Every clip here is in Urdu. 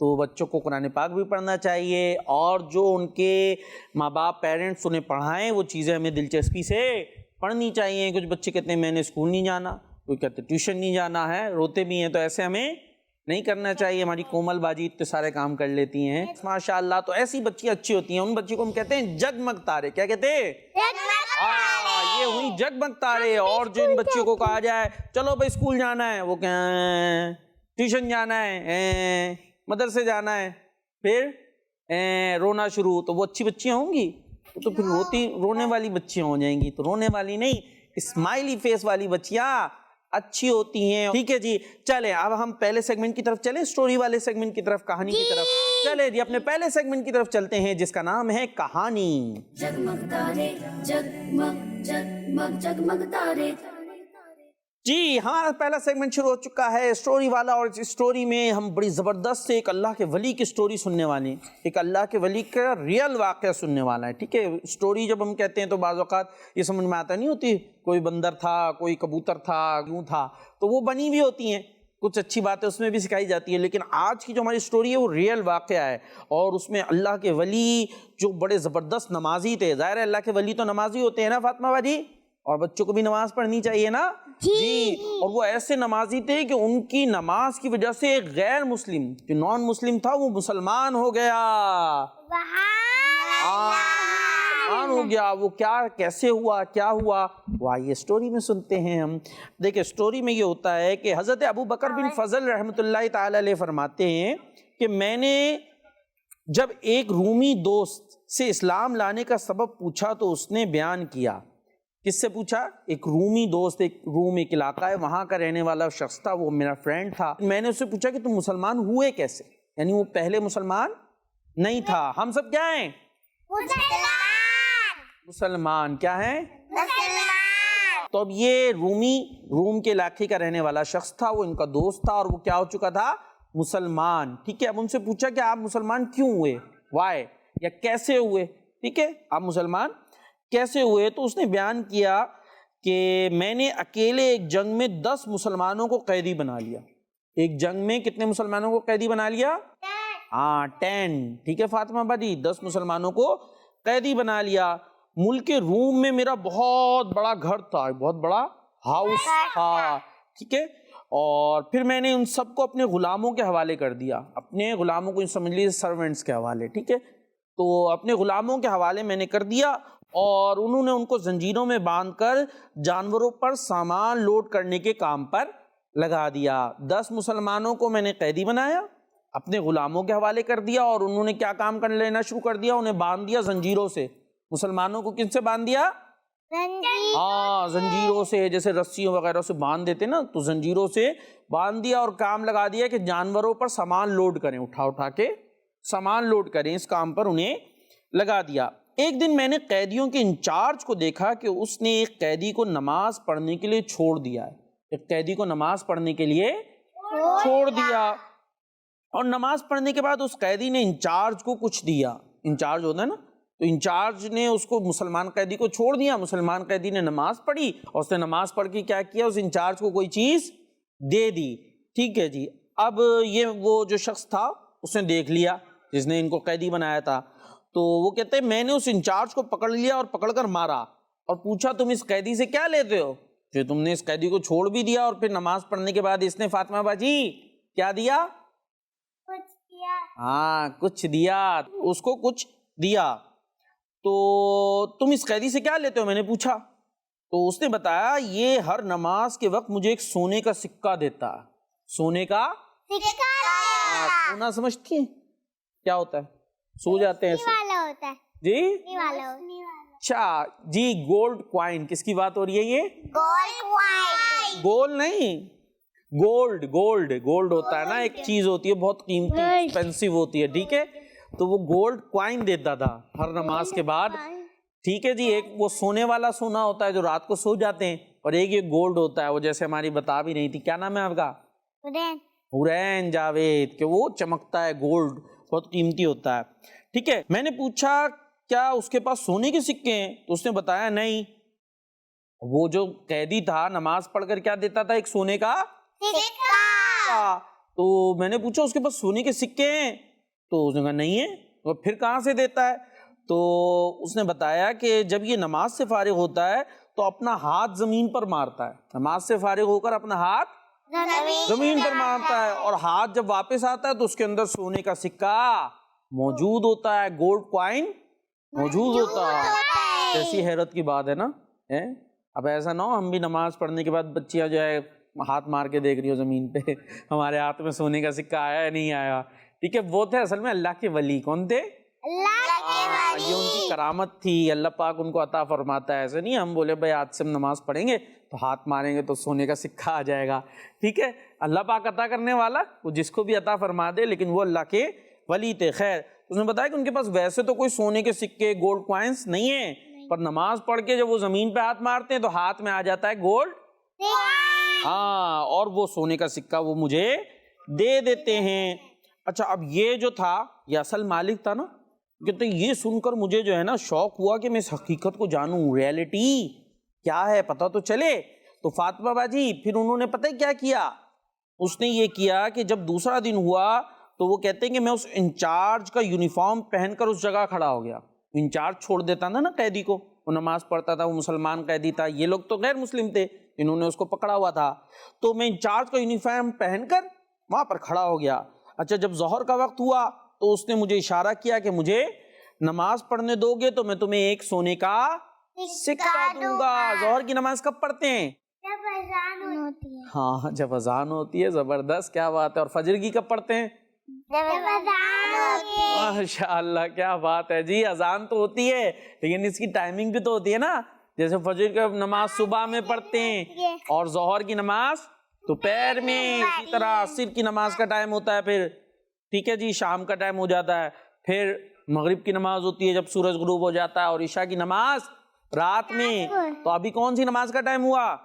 تو بچوں کو قرآن پاک بھی پڑھنا چاہیے، اور جو ان کے ماں باپ پیرنٹس انہیں پڑھائیں وہ چیزیں ہمیں دلچسپی سے پڑھنی چاہیے۔ کچھ بچے کہتے ہیں میں نے اسکول نہیں جانا، کوئی کہتے ٹیوشن نہیں جانا ہے، روتے بھی ہیں، تو ایسے ہمیں نہیں کرنا چاہیے۔ ہماری کومل باجی اتنے سارے کام کر لیتی ہیں ماشاء اللہ، تو ایسی بچی اچھی ہوتی ہیں۔ ان بچوں کو ہم کہتے ہیں جگمگ تارے۔ کیا کہتے ہیں؟ یہ ہوئی جگمگ تارے۔ اور جو ان بچوں کو کہا جائے چلو بھائی اسکول جانا ہے، وہ کہیں ٹیوشن جانا ہے، مدرسے جانا ہے، پھر رونا شروع، تو وہ اچھی بچیاں ہوں گی؟ تو پھر رونے والی بچیاں ہو جائیں گی۔ تو رونے والی نہیں، اسمائلی فیس والی بچیاں اچھی ہوتی ہیں۔ ٹھیک ہے جی، چلیں اب ہم پہلے سیگمنٹ کی طرف چلیں، سٹوری والے سیگمنٹ کی طرف، کہانی کی طرف۔ چلیں جی اپنے پہلے سیگمنٹ کی طرف چلتے ہیں جس کا نام ہے کہانی۔ جگمگ تارے جگمگ جگمگ جگمگ تارے۔ جی ہمارا پہلا سیگمنٹ شروع ہو چکا ہے سٹوری والا، اور اس سٹوری میں ہم بڑی زبردست سے ایک اللہ کے ولی کی سٹوری سننے والے ہیں، ایک اللہ کے ولی کا ریئل واقعہ سننے والا ہے۔ ٹھیک ہے، سٹوری جب ہم کہتے ہیں تو بعض اوقات یہ سمجھ میں آتا نہیں ہوتی، کوئی بندر تھا، کوئی کبوتر تھا، یوں تھا، تو وہ بنی ہوئی ہوتی ہیں، کچھ اچھی باتیں اس میں بھی سکھائی جاتی ہے، لیکن آج کی جو ہماری سٹوری ہے وہ ریئل واقعہ ہے، اور اس میں اللہ کے ولی جو بڑے زبردست نمازی تھے۔ ظاہر ہے اللہ کے ولی تو نمازی ہوتے ہیں نا فاطمہ باجی، اور بچوں کو بھی نماز پڑھنی چاہیے نا جی۔ اور وہ ایسے نمازی تھے کہ ان کی نماز کی وجہ سے ایک غیر مسلم جو نان مسلم تھا وہ مسلمان ہو گیا۔ مسلمان ہو گیا، وہ کیسے ہوا، کیا ہوا، وہ آئیے سٹوری میں سنتے ہیں ہم۔ دیکھیں سٹوری میں یہ ہوتا ہے کہ حضرت ابو بکر بن فضل رحمۃ اللہ تعالی علیہ فرماتے ہیں کہ میں نے جب ایک رومی دوست سے اسلام لانے کا سبب پوچھا تو اس نے بیان کیا۔ کس سے پوچھا؟ ایک رومی دوست، ایک روم ایک علاقہ ہے وہاں کا رہنے والا شخص تھا، وہ میرا فرینڈ تھا۔ میں نے اس سے پوچھا کہ تم مسلمان ہوئے کیسے، یعنی وہ پہلے مسلمان نہیں تھا۔ ہم سب کیا ہیں؟ مسلمان کیا ہیں؟ تو اب یہ روم کے علاقے کا رہنے والا شخص تھا، وہ ان کا دوست تھا، اور وہ کیا ہو چکا تھا؟ مسلمان۔ ٹھیک ہے، اب ان سے پوچھا کہ آپ مسلمان کیوں ہوئے، وائی، یا کیسے ہوئے؟ ٹھیک ہے، آپ مسلمان کیسے ہوئے؟ تو اس نے بیان کیا کہ میں نے اکیلے ایک جنگ میں 10 مسلمانوں کو قیدی بنا لیا۔ ایک جنگ میں کتنے مسلمانوں کو قیدی بنا لیا؟ 10۔ ٹھیک ہے فاطمہ باجی، 10 مسلمانوں کو قیدی بنا لیا۔ ملک روم میں میرا بہت بڑا گھر تھا، بہت بڑا ہاؤس تھا۔ ٹھیک ہے، اور پھر میں نے ان سب کو اپنے غلاموں کے حوالے کر دیا، اپنے غلاموں کو سمجھ لیجیے سرونٹس کے حوالے۔ ٹھیک ہے، تو اپنے غلاموں کے حوالے میں نے کر دیا، اور انہوں نے ان کو زنجیروں میں باندھ کر جانوروں پر سامان لوڈ کرنے کے کام پر لگا دیا۔ 10 مسلمانوں کو میں نے قیدی بنایا، اپنے غلاموں کے حوالے کر دیا، اور انہوں نے کیا کام کر لینا شروع کر دیا؟ انہیں باندھ دیا زنجیروں سے۔ مسلمانوں کو کن سے باندھ دیا؟ زنجیروں سے، جیسے رسیوں وغیرہ سے باندھ دیتے نا، تو زنجیروں سے باندھ دیا، اور کام لگا دیا کہ جانوروں پر سامان لوڈ کریں، اٹھا کے سامان لوڈ کریں، اس کام پر انہیں لگا دیا۔ ایک دن میں نے قیدیوں کے انچارج کو دیکھا کہ اس نے ایک قیدی کو نماز پڑھنے کے لیے چھوڑ دیا ہے، ایک قیدی کو نماز پڑھنے کے لیے چھوڑ دیا، اور نماز پڑھنے کے بعد اس قیدی نے انچارج کو کچھ دیا۔ انچارج ہوتا ہے نا، تو انچارج نے اس کو مسلمان قیدی کو چھوڑ دیا، مسلمان قیدی نے نماز پڑھی، اور اس نے نماز پڑھ کے کیا کیا؟ اس انچارج کو کوئی چیز دے دی۔ ٹھیک ہے جی، اب یہ وہ جو شخص تھا اس نے دیکھ لیا جس نے ان کو قیدی بنایا تھا، تو وہ کہتے ہیں میں نے اس انچارج کو پکڑ لیا اور پکڑ کر مارا، اور پوچھا تم اس قیدی سے کیا لیتے ہو جو تم نے اس قیدی کو چھوڑ بھی دیا، اور پھر نماز پڑھنے کے بعد اس نے فاطمہ باجی کیا دیا؟ کچھ دیا، اس کو کچھ دیا۔ تو تم اس قیدی سے کیا لیتے ہو، میں نے پوچھا، تو اس نے بتایا یہ ہر نماز کے وقت مجھے ایک سونے کا سکہ دیتا ہے۔ سونے کا سونا سمجھتی ہیں کیا ہوتا ہے؟ سو جاتے ہیں جی، اچھا جی، گولڈ کوائن۔ کس کی بات ہو رہی ہے؟ یہ گولڈ نہیں، گولڈ ہوتا ہے نا، ایک چیز ہوتی ہے بہت قیمتی، ایکسپینسو ہوتی ہے۔ ٹھیک ہے، تو وہ گولڈ کوائن دیتا تھا ہر نماز کے بعد۔ ٹھیک ہے جی، ایک وہ سونے والا سونا ہوتا ہے جو رات کو سو جاتے ہیں، اور ایک یہ گولڈ ہوتا ہے، وہ جیسے ہماری بتا بھی نہیں تھی، کیا نام ہے آپ کا؟ حورین جاوید، کہ وہ چمکتا ہے، گولڈ بہت قیمتی ہوتا ہے۔ ٹھیک ہے، میں نے پوچھا کیا اس کے پاس سونے کے سکے ہیں؟ تو اس نے بتایا نہیں، وہ جو قیدی تھا نماز پڑھ کر کیا دیتا تھا؟ ایک سونے کا سکہ۔ تو میں نے پوچھا اس کے پاس سونے کے سکے ہیں؟ تو اس نے کہا نہیں ہے. تو پھر کہاں سے دیتا ہے؟ تو اس نے بتایا کہ جب یہ نماز سے فارغ ہوتا ہے تو اپنا ہاتھ زمین پر مارتا ہے. نماز سے فارغ ہو کر اپنا ہاتھ زمین پر مارتا ہے، اور ہاتھ جب واپس آتا ہے تو اس کے اندر سونے کا سکہ موجود ہوتا ہے، گولڈ کوائن موجود ہوتا ہے. کیسی حیرت کی بات ہے نا. اب ایسا نہ ہو ہم بھی نماز پڑھنے کے بعد بچیاں جو ہے ہاتھ مار کے دیکھ رہی ہو زمین پہ ہمارے ہاتھ میں سونے کا سکہ آیا یا نہیں آیا. ٹھیک ہے، وہ تھے اصل میں اللہ کے ولی. کون تھے؟ یہ ان کی کرامت تھی، اللہ پاک ان کو عطا فرماتا ہے. ایسے نہیں ہم بولے بھائی آج سے ہم نماز پڑھیں گے تو ہاتھ ماریں گے تو سونے کا سکہ آ جائے گا. ٹھیک ہے، اللہ پاک عطا کرنے والا، وہ جس کو بھی عطا فرما دے، لیکن وہ اللہ کے ولی تھے. خیر، اس نے بتایا کہ ان کے پاس ویسے تو کوئی سونے کے سکے گولڈ کوائنس نہیں ہیں، پر نماز پڑھ کے جب وہ زمین پہ ہاتھ مارتے ہیں تو ہاتھ میں آ جاتا ہے گولڈ. ہاں، اور وہ سونے کا سکہ وہ مجھے دے دیتے ہیں. اچھا، اب یہ جو تھا یہ اصل مالک تھا نا. کہتے یہ سن کر مجھے جو ہے نا شوق ہوا کہ میں اس حقیقت کو جانوں، ریئلٹی کیا ہے پتہ تو چلے. تو فاطمہ باجی پھر انہوں نے پتہ کیا کیا؟ اس نے یہ کیا کہ جب دوسرا دن ہوا تو وہ کہتے ہیں کہ میں اس انچارج کا یونیفارم پہن کر اس جگہ کھڑا ہو گیا. انچارج چھوڑ دیتا نا قیدی کو، وہ نماز پڑھتا تھا، وہ مسلمان قیدی تھا، یہ لوگ تو غیر مسلم تھے، انہوں نے اس کو پکڑا ہوا تھا. تو میں انچارج کا یونیفارم پہن کر وہاں پر کھڑا ہو گیا. اچھا، جب ظہر کا وقت ہوا تو اس نے مجھے اشارہ کیا کہ مجھے نماز پڑھنے دو گے تو میں تمہیں ایک سونے کا سکہ دوں گا. ظہر کی نماز کب پڑھتے ہیں؟ جب اذان ہوتی ہے. ہاں، جب اذان ہوتی ہے. زبردست، کیا بات ہے. اور فجر کی کب پڑھتے ہیں؟ جب اذان ہوتی ہے. ماشاءاللہ، کیا بات ہے جی. اذان تو ہوتی ہے لیکن اس کی ٹائمنگ بھی تو ہوتی ہے نا. جیسے فجر کی نماز صبح میں پڑھتے ہیں اور ظہر کی نماز دوپہر میں. اسی طرح عصر کی نماز کا ٹائم ہوتا ہے پھر. ٹھیک ہے جی، شام کا ٹائم ہو جاتا ہے. پھر مغرب کی نماز ہوتی ہے جب سورج غروب ہو جاتا ہے، اور عشاء کی نماز رات میں. تو ابھی کون سی نماز کا ٹائم ہوا؟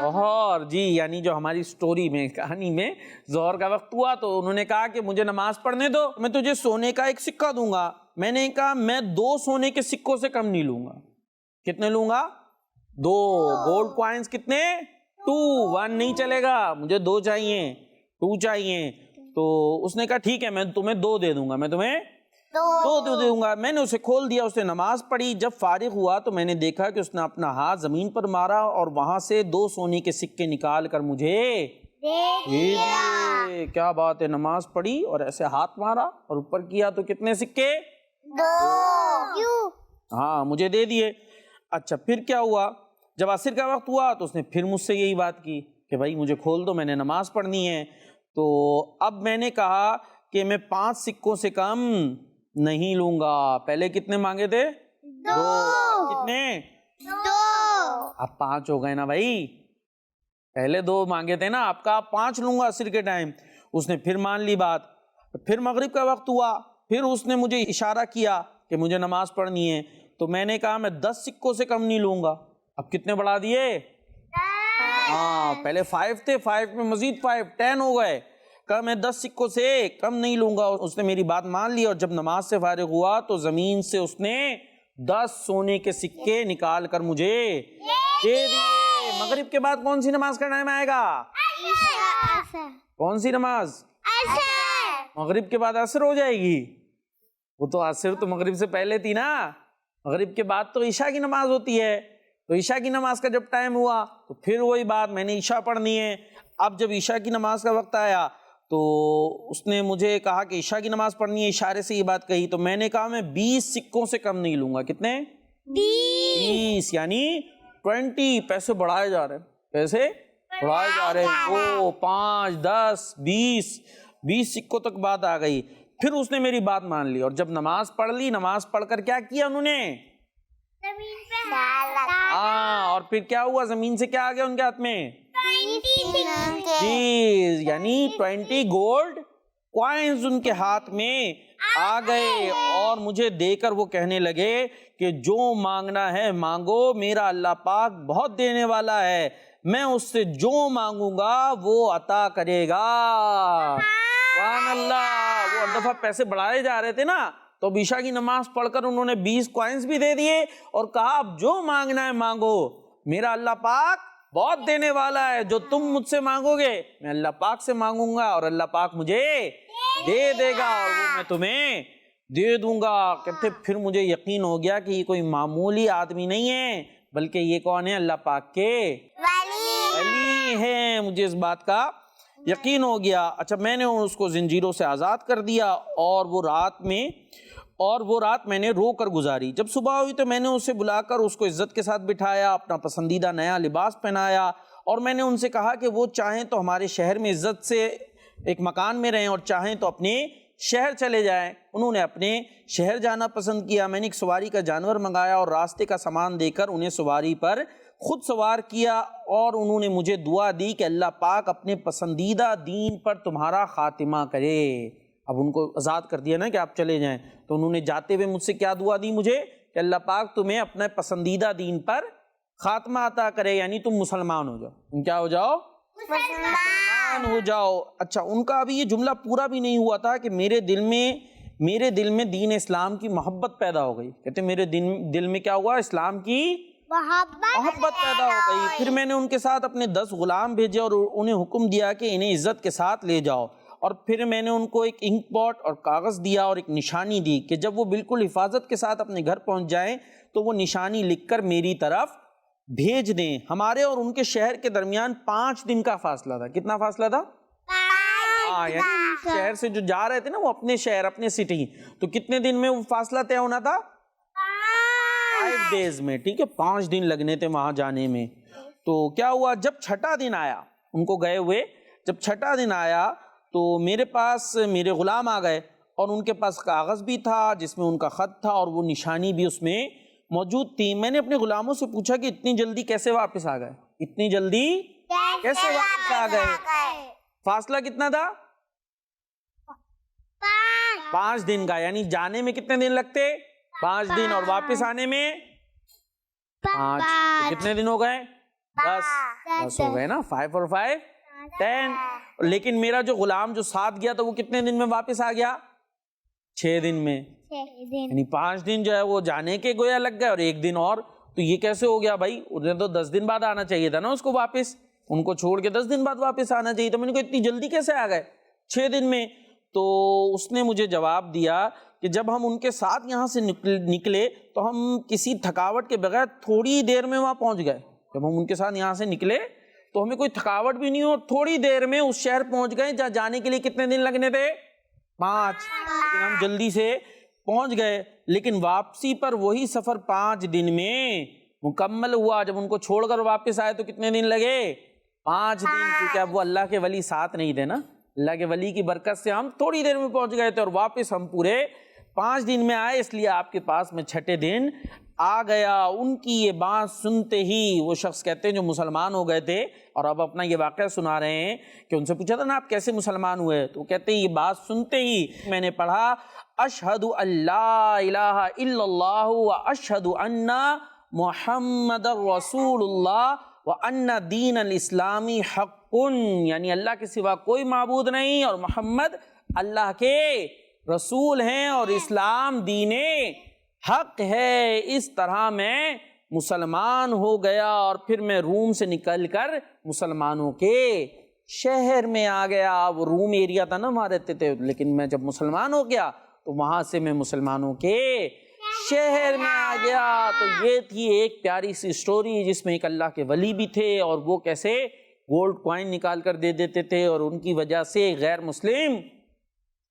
ظہر. جی، یعنی جو ہماری سٹوری میں، کہانی میں ظہر کا وقت ہوا تو انہوں نے کہا کہ مجھے نماز پڑھنے دو، میں تجھے سونے کا ایک سکہ دوں گا. میں نے کہا میں 2 سونے کے سکوں سے کم نہیں لوں گا. کتنے لوں گا؟ 2 گولڈ کوائنس. کتنے؟ 2. 1 نہیں چلے گا، مجھے 2 چاہیے، 2 چاہیے. تو اس نے کہا ٹھیک ہے، میں تمہیں 2 دے دوں گا، میں تمہیں 2 دے دوں گا. میں نے اسے کھول دیا، اس نے نماز پڑھی. جب فارغ ہوا تو میں نے دیکھا کہ اس نے اپنا ہاتھ زمین پر مارا اور وہاں سے 2 سونے کے سکے نکال کر مجھے دے دیے. کیا بات ہے. نماز پڑھی اور ایسے ہاتھ مارا اور اوپر کیا تو کتنے سکے؟ 2. ہاں، مجھے دے دیے. اچھا، پھر کیا ہوا؟ جب عصر کا وقت ہوا تو اس نے پھر مجھ سے یہی بات کی کہ بھائی مجھے کھول دو، میں نے نماز پڑھنی ہے. تو اب میں نے کہا کہ میں 5 سکوں سے کم نہیں لوں گا. پہلے کتنے مانگے تھے؟ 2. کتنے؟ 2. اب 5 ہو گئے نا بھائی. پہلے 2 مانگے تھے نا، آپ کا 5 لوں گا عصر کے ٹائم. اس نے پھر مان لی بات. پھر مغرب کا وقت ہوا، پھر اس نے مجھے اشارہ کیا کہ مجھے نماز پڑھنی ہے. تو میں نے کہا میں 10 سکوں سے کم نہیں لوں گا. اب کتنے بڑھا دیے؟ ہاں، پہلے 5 تھے، 5 میں مزید 5، 10 ہو گئے. کہا میں 10 سکوں سے کم نہیں لوں گا. اس نے میری بات مان لی اور جب نماز سے فارغ ہوا تو زمین سے اس نے 10 سونے کے سکے نکال کر مجھے دے دیے. مغرب کے بعد کون سی نماز کا ٹائم آئے گا؟ کون سی نماز؟ مغرب کے بعد عصر ہو جائے گی. وہ تو عصر تو مغرب سے پہلے تھی نا. مغرب کے بعد تو عشاء کی نماز ہوتی ہے. تو عشاء کی نماز کا جب ٹائم ہوا تو پھر وہی بات، میں نے عشاء پڑھنی ہے. اب جب عشاء کی نماز کا وقت آیا تو اس نے مجھے کہا کہ عشاء کی نماز پڑھنی ہے، اشارے سے یہ بات کہی. تو میں نے کہا میں 20 سکوں سے کم نہیں لوں گا. کتنے؟ 20. یعنی 20. پیسے بڑھائے جا رہے ہیں، پیسے بڑھائے جا رہے ہیں. 2، 5، 10، 20 سکوں تک بات آ گئی. پھر اس نے میری بات مان لی اور جب نماز پڑھ لی، نماز پڑھ کر کیا کیا انہوں نے؟ ہاں، اور پھر کیا ہوا؟ زمین سے کیا آ گیا ان کے ہاتھ میں؟ جی، یعنی 20 گولڈ کوائنز ان کے ہاتھ میں آ گئے. اور مجھے دے کر وہ کہنے لگے کہ جو مانگنا ہے مانگو، میرا اللہ پاک بہت دینے والا ہے، میں اس سے جو مانگوں گا وہ عطا کرے گا. سبحان اللہ. وہ ہر دفعہ پیسے بڑھائے جا رہے تھے نا، تو عشاء کی نماز پڑھ کر انہوں نے 20 کوائنز بھی دے دیے اور کہا اب جو مانگنا ہے مانگو، میرا اللہ پاک بہت دینے والا ہے. جو تم مجھ سے مانگو گے میں اللہ پاک سے مانگوں گا اور اللہ پاک مجھے دے دے گا اور وہ میں تمہیں دے دوں گا. کہتے پھر مجھے یقین ہو گیا کہ یہ کوئی معمولی آدمی نہیں ہے بلکہ یہ کون ہے؟ اللہ پاک کے ولی ہیں. مجھے اس بات کا یقین ہو گیا. اچھا میں نے اس کو زنجیروں سے آزاد کر دیا اور وہ رات میں نے رو کر گزاری. جب صبح ہوئی تو میں نے اسے بلا کر اس کو عزت کے ساتھ بٹھایا, اپنا پسندیدہ نیا لباس پہنایا اور میں نے ان سے کہا کہ وہ چاہیں تو ہمارے شہر میں عزت سے ایک مکان میں رہیں اور چاہیں تو اپنے شہر چلے جائیں. انہوں نے اپنے شہر جانا پسند کیا. میں نے ایک سواری کا جانور منگایا اور راستے کا سامان دے کر انہیں سواری پر خود سوار کیا اور انہوں نے مجھے دعا دی کہ اللہ پاک اپنے پسندیدہ دین پر تمہارا خاتمہ کرے. اب ان کو آزاد کر دیا نا کہ آپ چلے جائیں, تو انہوں نے جاتے ہوئے مجھ سے کیا دعا دی مجھے کہ اللہ پاک تمہیں اپنے پسندیدہ دین پر خاتمہ عطا کرے, یعنی تم مسلمان ہو جاؤ. تم کیا ہو جاؤ؟ مسلمان ہو جاؤ. اچھا ان کا ابھی یہ جملہ پورا بھی نہیں ہوا تھا کہ میرے دل میں دین اسلام کی محبت پیدا ہو گئی. کہتے میرے دل میں کیا ہوا؟ اسلام کی محبت پیدا ہو گئی. پھر میں نے ان کے ساتھ اپنے 10 غلام بھیجے اور انہیں حکم دیا کہ انہیں عزت کے ساتھ لے جاؤ. اور پھر میں نے ان کو ایک انک پاٹ اور کاغذ دیا اور ایک نشانی دی کہ جب وہ بالکل حفاظت کے ساتھ اپنے گھر پہنچ جائیں تو وہ نشانی لکھ کر میری طرف بھیج دیں. ہمارے اور ان کے شہر کے درمیان 5 دن کا فاصلہ تھا. کتنا فاصلہ تھا؟ یعنی شہر سے جو جا رہے تھے نا وہ اپنے شہر اپنے سٹی, تو کتنے دن میں وہ فاصلہ طے ہونا تھا؟ 5 days میں. ٹھیک ہے, 5 دن لگنے تھے وہاں جانے میں. تو کیا ہوا جب 6واں دن آیا ان کو گئے ہوئے, جب 6واں دن آیا تو میرے پاس میرے غلام آ گئے اور ان کے پاس کاغذ بھی تھا جس میں ان کا خط تھا اور وہ نشانی بھی اس میں موجود تھی. میں نے اپنے غلاموں سے پوچھا کہ اتنی جلدی کیسے واپس آ گئے؟ اتنی جلدی کیسے واپس آ گئے؟ فاصلہ کتنا تھا؟ 5 دن کا. یعنی جانے میں کتنے دن لگتے؟ 5 دن, اور واپس آنے میں 5. کتنے دن ہو گئے؟ 10 ہو گئے نا. 5 اور 5 10. لیکن میرا جو غلام جو ساتھ گیا تھا وہ کتنے دن میں واپس آ گیا؟ 6 دن میں. یعنی 5 دن جو ہے وہ جانے کے گویا لگ گئے اور 1 دن اور. تو یہ کیسے ہو گیا بھائی؟ انہیں تو 10 دن بعد آنا چاہیے تھا نا اس کو واپس, ان کو چھوڑ کے 10 دن بعد واپس آنا چاہیے تھا. میں نے کہا اتنی جلدی کیسے آ گئے 6 دن میں؟ تو اس نے مجھے جواب دیا کہ جب ہم ان کے ساتھ یہاں سے نکلے تو ہم کسی تھکاوٹ کے بغیر تھوڑی دیر میں وہاں پہنچ گئے. جب ہم ان کے ساتھ یہاں سے نکلے تو ہمیں کوئی تھکاوٹ بھی نہیں ہو, تھوڑی دیر میں اس شہر پہنچ گئے جہاں جانے کے لیے کتنے دن لگنے تھے؟ 5. لیکن ہم جلدی سے پہنچ گئے. لیکن واپسی پر وہی سفر 5 دن میں مکمل ہوا. جب ان کو چھوڑ کر واپس آئے تو کتنے دن لگے؟ 5 دن. کیونکہ اب وہ اللہ کے ولی ساتھ نہیں تھے نا, اللہ کے ولی کی برکت سے ہم تھوڑی دیر میں پہنچ گئے تھے اور واپس ہم پورے 5 دن میں آئے. اس لیے آپ کے پاس میں 6ٹھے دن آ گیا. ان کی یہ بات سنتے ہی وہ شخص کہتے ہیں جو مسلمان ہو گئے تھے اور اب اپنا یہ واقعہ سنا رہے ہیں کہ ان سے پوچھا تھا نا آپ کیسے مسلمان ہوئے, تو کہتے ہیں یہ بات سنتے ہی میں نے پڑھا اشہد ان لا الہ الا اللہ و اشہد ان محمد رسول اللہ و ان دین الاسلامی حق, یعنی اللہ کے سوا کوئی معبود نہیں اور محمد اللہ کے رسول ہیں اور اسلام دین حق ہے. اس طرح میں مسلمان ہو گیا اور پھر میں روم سے نکل کر مسلمانوں کے شہر میں آ گیا. وہ روم ایریا تھا نا وہاں رہتے تھے, لیکن میں جب مسلمان ہو گیا تو وہاں سے میں مسلمانوں کے شہر میں آ گیا. تو یہ تھی ایک پیاری سی سٹوری جس میں ایک اللہ کے ولی بھی تھے اور وہ کیسے گولڈ کوائن نکال کر دے دیتے تھے اور ان کی وجہ سے غیر مسلم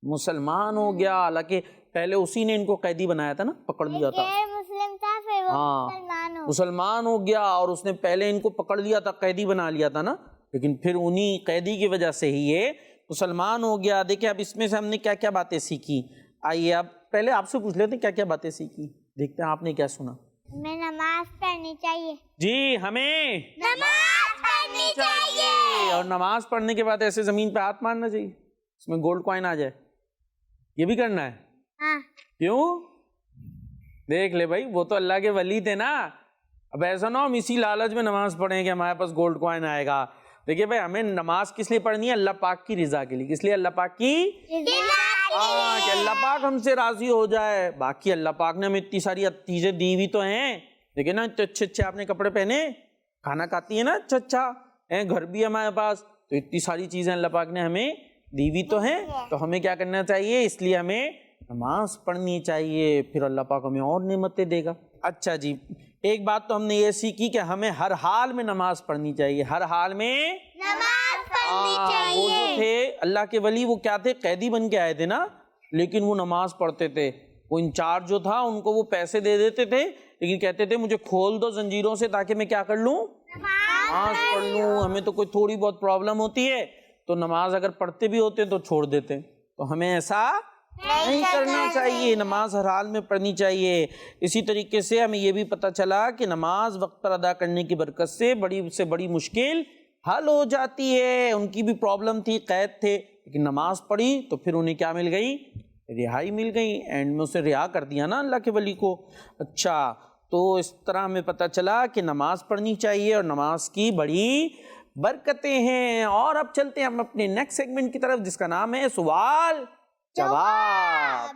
مسلمان ہو گیا. حالانکہ پہلے اسی نے ان کو قیدی بنایا تھا نا, پکڑ لیا تھا, مسلم تھا پھر وہ مسلمان ہو گیا اور اس نے پہلے ان کو پکڑ لیا تھا, قیدی بنا لیا تھا نا, لیکن پھر انہی قیدی کی وجہ سے ہی یہ مسلمان ہو گیا. دیکھیں اب اس میں سے ہم نے کیا کیا باتیں سیکھی. آئیے اب پہلے آپ سے پوچھ لیتے ہیں کیا کیا باتیں سیکھی, دیکھتے ہیں آپ نے کیا سنا. ہمیں نماز پڑھنی چاہیے. جی ہمیں نماز پڑھنی چاہیے. اور نماز پڑھنے کے بعد ایسے زمین پہ ہاتھ مارنا چاہیے, اس میں گولڈ کوائن آ جائے, یہ بھی کرنا ہے. ہاں. کیوں؟ دیکھ لے بھائی وہ تو اللہ کے ولی تھے نا, اب ایسا نہ ہم اسی لالچ میں نماز پڑھیں کہ ہمارے پاس گولڈ کوائن آئے گا. دیکھیے بھائی ہمیں نماز کس لیے پڑھنی ہے؟ اللہ پاک کی رضا کے لیے. کس لیے؟ اللہ پاک کی رضا, کہ اللہ پاک ہم سے راضی ہو جائے. باقی اللہ پاک نے ہمیں اتنی ساری چیزیں دی ہوئی تو ہیں, دیکھیں نا اتنے اچھے اچھے آپ نے کپڑے پہنے, کھانا کھاتی ہے نا اچھا گھر بھی ہمارے پاس، تو اتنی ساری چیزیں اللہ پاک نے ہمیں دیوی تو ہیں، تو ہمیں کیا کرنا چاہیے؟ اس لیے ہمیں نماز پڑھنی چاہیے، پھر اللہ پاک ہمیں اور نعمتیں دے گا۔ اچھا جی، ایک بات تو ہم نے یہ سیکھی کہ ہمیں ہر حال میں نماز پڑھنی چاہیے، ہر حال میں نماز پڑھنی وہ چاہیے۔ جو تھے اللہ کے ولی، وہ کیا تھے؟ قیدی بن کے آئے تھے نا، لیکن وہ نماز پڑھتے تھے۔ وہ انچارج جو تھا ان کو وہ پیسے دے دیتے تھے، لیکن کہتے تھے مجھے کھول دو زنجیروں سے تاکہ میں کیا کر لوں؟ نماز پڑھ لوں۔ ہمیں تو کوئی تھوڑی بہت پرابلم ہوتی ہے تو نماز اگر پڑھتے بھی ہوتے تو چھوڑ دیتے، تو ہمیں ایسا نہیں کرنا چاہیے، نماز ہر حال میں پڑھنی چاہیے۔ اسی طریقے سے ہمیں یہ بھی پتہ چلا کہ نماز وقت پر ادا کرنے کی برکت سے بڑی مشکل حل ہو جاتی ہے۔ ان کی بھی پرابلم تھی، قید تھے، لیکن نماز پڑھی تو پھر انہیں کیا مل گئی؟ رہائی مل گئی۔ اینڈ میں اسے رہا کر دیا نا اللہ کے ولی کو۔ اچھا، تو اس طرح ہمیں پتہ چلا کہ نماز پڑھنی چاہیے اور نماز کی بڑی برکتیں ہیں۔ اور اب چلتے ہیں ہم اپنے نیکسٹ سیگمنٹ کی طرف، جس کا نام ہے سوال جواب۔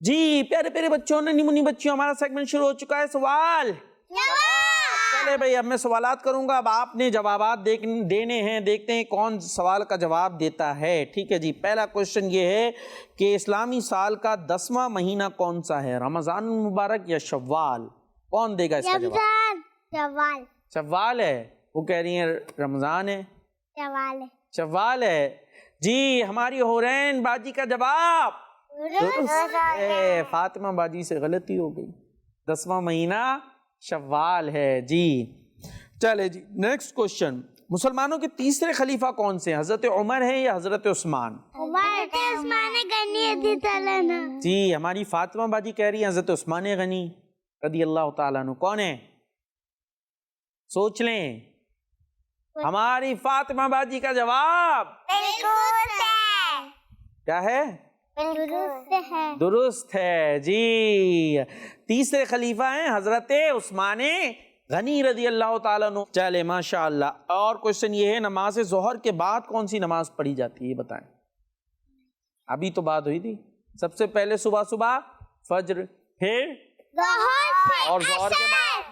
جی پیارے پیارے بچوں، ننھی منی بچیوں، ہمارا سیگمنٹ شروع ہو چکا ہے سوال چلے بھائی، اب میں سوالات کروں گا، اب آپ نے جوابات دینے ہیں۔ دیکھتے ہیں کون سوال کا جواب دیتا ہے۔ ٹھیک ہے جی، پہلا کوشچن یہ ہے کہ اسلامی سال کا 10واں مہینہ کون سا ہے؟ رمضان المبارک یا شوال؟ کون دے گا اس کا جواب؟ شوال ہے، وہ کہہ رہی ہیں رمضان ہے۔ شوال ہے جی۔ ہماری حورین باجی کا جواب درست ہے، فاطمہ باجی سے غلطی ہو گئی، 10واں مہینہ شوال ہے جی۔ چلے جی، نیکسٹ کوشچن، مسلمانوں کے تیسرے خلیفہ کون سے ہیں؟ حضرت عمر ہے یا حضرت عثمان؟ جی، ہماری فاطمہ باجی کہہ رہی ہیں حضرت عثمان غنی رضی اللہ تعالیٰ عنہ۔ کون ہے؟ سوچ لیں۔ ہماری فاطمہ باجی کا جواب کیا ہے؟ درست ہے جی۔ تیسرے خلیفہ ہیں حضرت عثمان غنی رضی اللہ تعالیٰ عنہ۔ چلے ماشاءاللہ۔ اور کوشچن یہ ہے، نماز ظہر کے بعد کون سی نماز پڑھی جاتی ہے؟ یہ بتائیں، ابھی تو بات ہوئی تھی۔ سب سے پہلے صبح فجر، پھر اور ظہر کے بعد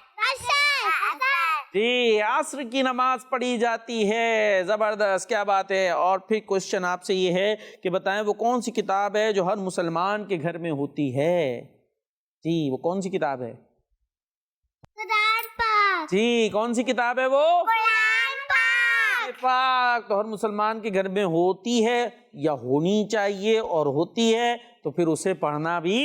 جی عصر کی نماز پڑھی جاتی ہے۔ زبردست، کیا بات ہے۔ اور پھر کوشچن آپ سے یہ ہے کہ بتائیں وہ کون سی کتاب ہے جو ہر مسلمان کے گھر میں ہوتی ہے؟ جی، وہ کون سی کتاب ہے؟ جی، کون سی کتاب ہے وہ؟ قرآن پاک۔ تو ہر مسلمان کے گھر میں ہوتی ہے یا ہونی چاہیے، اور ہوتی ہے تو پھر اسے پڑھنا بھی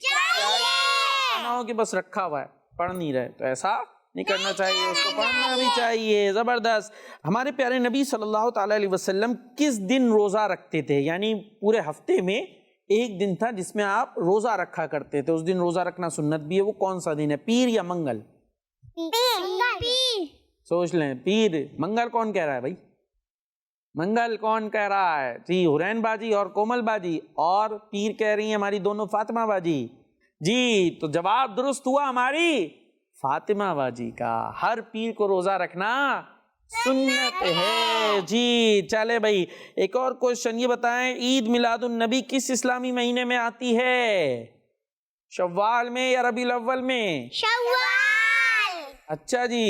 چاہیے، نہ ہو کہ بس رکھا ہوا ہے پڑھ نہیں رہے، تو ایسا نہیں کرنا چاہیے، اس کو پڑھنا بھی چاہیے۔ زبردست۔ ہمارے پیارے نبی صلی اللہ تعالیٰ علیہ وسلم کس دن روزہ رکھتے تھے؟ یعنی پورے ہفتے میں ایک دن تھا جس میں آپ روزہ رکھا کرتے تھے، اس دن روزہ رکھنا سنت بھی ہے، وہ کون سا دن ہے؟ پیر یا منگل؟ سوچ لیں، پیر۔ منگل کون کہہ رہا ہے بھائی؟ منگل کون کہہ رہا ہے؟ جی حورین باجی اور کومل باجی، اور پیر کہہ رہی ہیں ہماری دونوں فاطمہ باجی جی۔ تو جواب درست ہوا ہماری فاطمہ باجی کا، ہر پیر کو روزہ رکھنا سنت ہے جی۔ چلے بھائی، ایک اور کوشچن، یہ بتائیں عید میلاد النبی کس اسلامی مہینے میں آتی ہے؟ شوال میں یا ربیع الاول میں؟ شوال۔ اچھا جی،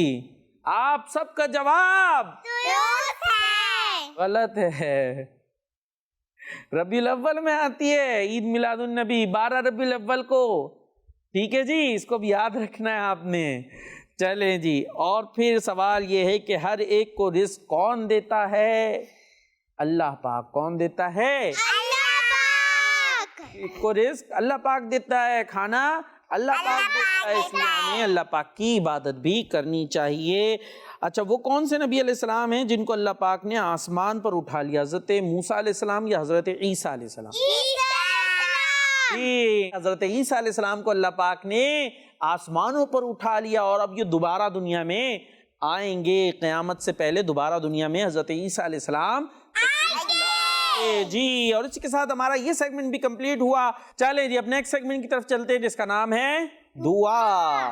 آپ سب کا جواب غلط ہے، ربیع الاول میں آتی ہے عید میلاد النبی، 12 ربیع الاول کو۔ ٹھیک ہے جی، اس کو بھی یاد رکھنا ہے آپ نے۔ چلیں جی، اور پھر سوال یہ ہے کہ ہر ایک کو رزق کون دیتا ہے؟ اللہ پاک۔ کون دیتا ہے؟ اللہ پاک۔ ایک کو رزق اللہ پاک دیتا ہے، کھانا اللہ پاک دیتا ہے، اس لیے ہمیں اللہ پاک کی عبادت بھی کرنی چاہیے۔ اچھا، وہ کون سے نبی علیہ السلام ہیں جن کو اللہ پاک نے آسمان پر اٹھا لیا؟ حضرت موسیٰ علیہ السلام یا حضرت عیسیٰ علیہ السلام؟ جی، حضرت عیسیٰ علیہ السلام کو اللہ پاک نے آسمانوں پر اٹھا لیا، اور اب یہ دوبارہ دنیا میں آئیں گے، قیامت سے پہلے دوبارہ دنیا میں حضرت عیسیٰ علیہ السلام جی۔ اور اسی کے ساتھ ہمارا یہ سیگمنٹ بھی کمپلیٹ ہوا۔ چلیں جی، اب نیکسٹ سیگمنٹ کی طرف چلتے ہیں جس کا نام ہے دعا۔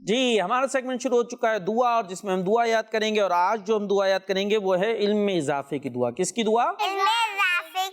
جی، ہمارا سیگمنٹ شروع ہو چکا ہے دعا، اور جس میں ہم دعا یاد کریں گے، اور آج جو ہم دعا یاد کریں گے وہ ہے علم میں اضافے کی دعا۔ کس کی دعا؟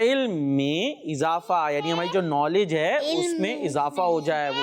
علم میں اضافہ یعنی ہماری جو نالج ہے اس میں اضافہ ہو جائے، وہ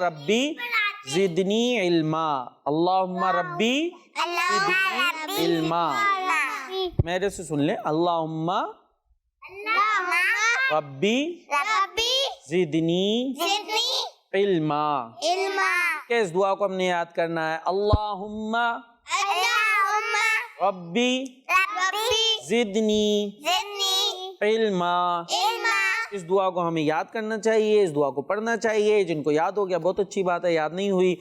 ربی زدنی علما. اللہم ربی زدنی علما. میرے سے سن لیں. اللہم ربی زدنی علما. کہ اس دعا کو ہم نے یاد کرنا ہے. اللہم ربی زدنی علما. اس دعا کو ہمیں یاد کرنا چاہیے، اس دعا کو پڑھنا چاہیے. جن کو یاد ہو گیا بہت اچھی بات ہے، یاد نہیں ہوئی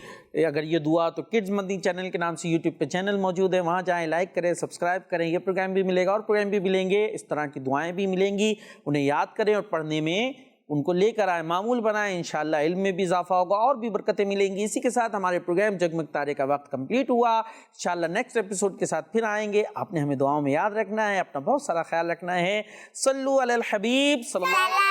اگر یہ دعا تو کڈز مدنی چینل کے نام سے یوٹیوب پہ چینل موجود ہے، وہاں جائیں، لائک کریں، سبسکرائب کریں. یہ پروگرام بھی ملے گا اور پروگرام بھی ملیں گے، اس طرح کی دعائیں بھی ملیں گی. انہیں یاد کریں اور پڑھنے میں ان کو لے کر آئیں، معمول بنائیں. انشاءاللہ علم میں بھی اضافہ ہوگا اور بھی برکتیں ملیں گی. اسی کے ساتھ ہمارے پروگرام جگمگ تارے کا وقت کمپلیٹ ہوا. انشاءاللہ نیکسٹ ایپیسوڈ کے ساتھ پھر آئیں گے. آپ نے ہمیں دعاؤں میں یاد رکھنا ہے، اپنا بہت سارا خیال رکھنا ہے. صلو علی الحبیب صلی اللہ علیہ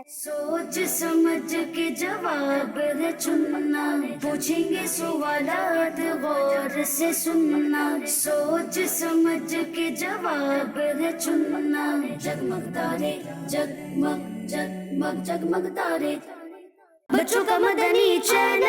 سوچ سمجھ کے جواب ہے چننا، پوچھیں گے سوالات غور سے سننا. سوچ سمجھ کے جواب ہے چننا. جگمگ تارے جگمگ جگمگ جگمگ تارے، بچوں کا مدنی چینل.